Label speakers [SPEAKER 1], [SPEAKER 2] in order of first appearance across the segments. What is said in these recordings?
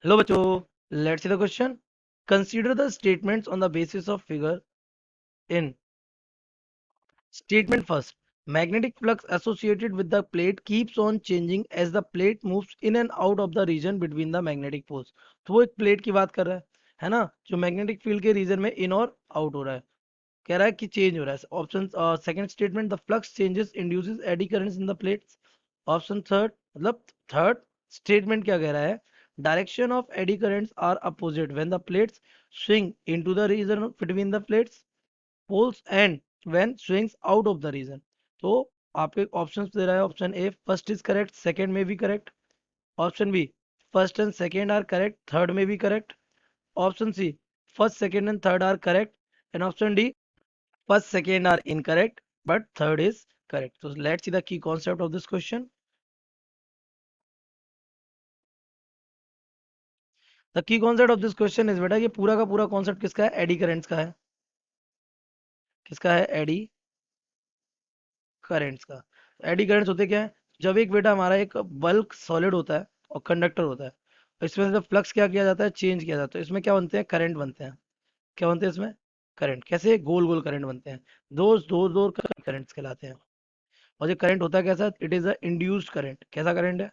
[SPEAKER 1] Hello, bacho. Let's see the question. Consider the statements on the basis of figure in. Statement first. Magnetic flux associated with the plate keeps on changing as the plate moves in and out of the region between the magnetic poles. तो वो एक plate की बात कर रहा है ना, जो मैग्नेटिक फील्ड के रीजन में इन और आउट हो रहा है, कह रहा है कि चेंज हो रहा है. Option second statement, the flux changes induces eddy currents in the plates. Option third, मतलब थर्ड स्टेटमेंट क्या कह रहा है, direction of eddy currents are opposite when the plates swing into the region between the plates poles and when swings out of the region. तो आपके options दे रहा है. Option A first is correct, second में भी correct. Option B first and second are correct, third में भी correct. Option C first second and third are correct. And option D first second are incorrect but third is correct. So let's see the key concept of this question. The key concept of this question is बेटा, ये पूरा का पूरा concept किसका है, AD currents का है. किसका है, एडी करेंट्स का. एडी करेंट्स होते क्या है, जब एक बेटा हमारा एक बल्क सॉलिड होता है और कंडक्टर होता है, तो इसमें से फ्लक्स क्या किया जाता है, चेंज किया जाता है. इसमें क्या बनते हैं, करंट बनते हैं. क्या बनते हैं इसमें, करंट. कैसे, गोल गोल करंट बनते हैं. दो दो करंट्स कहलाते हैं. और ये करंट होता है कैसा, it is a induced current. कैसा करंट है,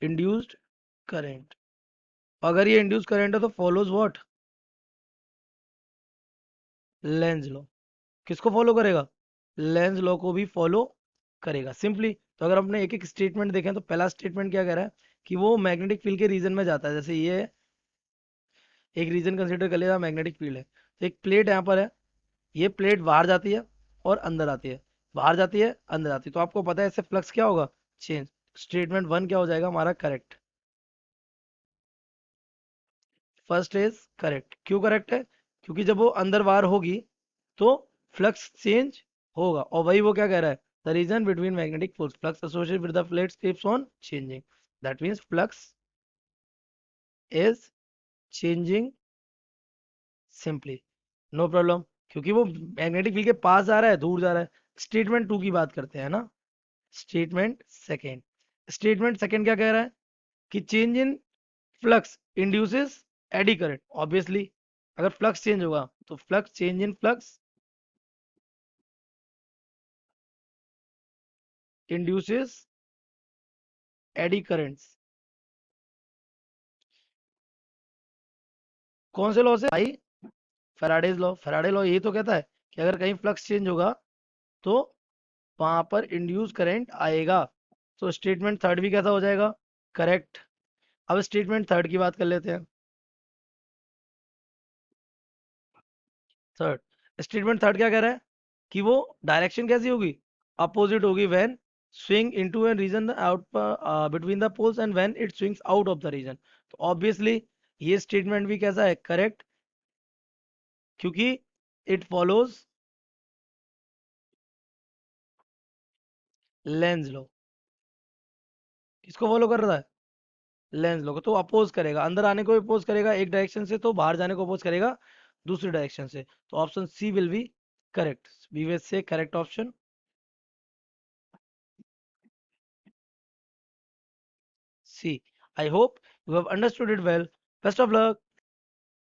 [SPEAKER 1] इंड्यूस्ड करंट. अगर ये इंड्यूस करंट है तो फॉलोज व्हाट, लेंज लॉ. किसको फॉलो करेगा, लेंज लॉ को भी फॉलो करेगा सिंपली. तो अगर अपने एक एक स्टेटमेंट देखें तो पहला स्टेटमेंट क्या कह रहा है कि वो मैग्नेटिक फील्ड के रीजन में जाता है. जैसे ये एक रीजन कंसिडर कर लिया, मैग्नेटिक फील्ड है, तो एक प्लेट यहाँ पर है, ये प्लेट बाहर जाती है और अंदर आती है, बाहर जाती है अंदर आती है. तो आपको पता है इससे फ्लक्स क्या होगा, चेंज. स्टेटमेंट वन क्या हो जाएगा हमारा, करेक्ट. First is correct. क्यों करेक्ट है, क्योंकि जब वो अंदर बाहर होगी तो फ्लक्स चेंज होगा. और वही वो क्या कह रहा है, the region between magnetic force flux associated with the plates keeps on changing. That means flux is changing simply, no problem. क्योंकि वो मैग्नेटिक फील्ड के पास जा रहा है, दूर जा रहा है. स्टेटमेंट टू की बात करते हैं ना. Statement second. स्टेटमेंट सेकेंड क्या कह रहा है कि change in flux induces eddy current. Obviously अगर फ्लक्स चेंज होगा तो flux change in flux induces eddy currents. कौन से लॉ से भाई, फैराडेज लॉ. फैराडे लॉ यही तो कहता है कि अगर कहीं फ्लक्स चेंज होगा तो वहां पर इंड्यूस करंट आएगा. तो स्टेटमेंट थर्ड भी कैसा हो जाएगा, करेक्ट. अब स्टेटमेंट थर्ड की बात कर लेते हैं. थर्ड स्टेटमेंट थर्ड क्या कह रहा है कि वो डायरेक्शन कैसी होगी, अपोजिट होगी when swing into an region out between the poles and when it swings out of the region. तो ऑब्वियसली ये स्टेटमेंट भी कैसा है, करेक्ट, क्योंकि इट फॉलोज लेंज लॉ. किसको फॉलो कर रहा है, लेंज लॉ को. तो अपोज करेगा, अंदर आने को अपोज करेगा एक डायरेक्शन से, तो बाहर जाने को अपोज करेगा दूसरी डायरेक्शन से. तो option C will be correct. We will say correct option C. I hope you have understood it well. Best of luck.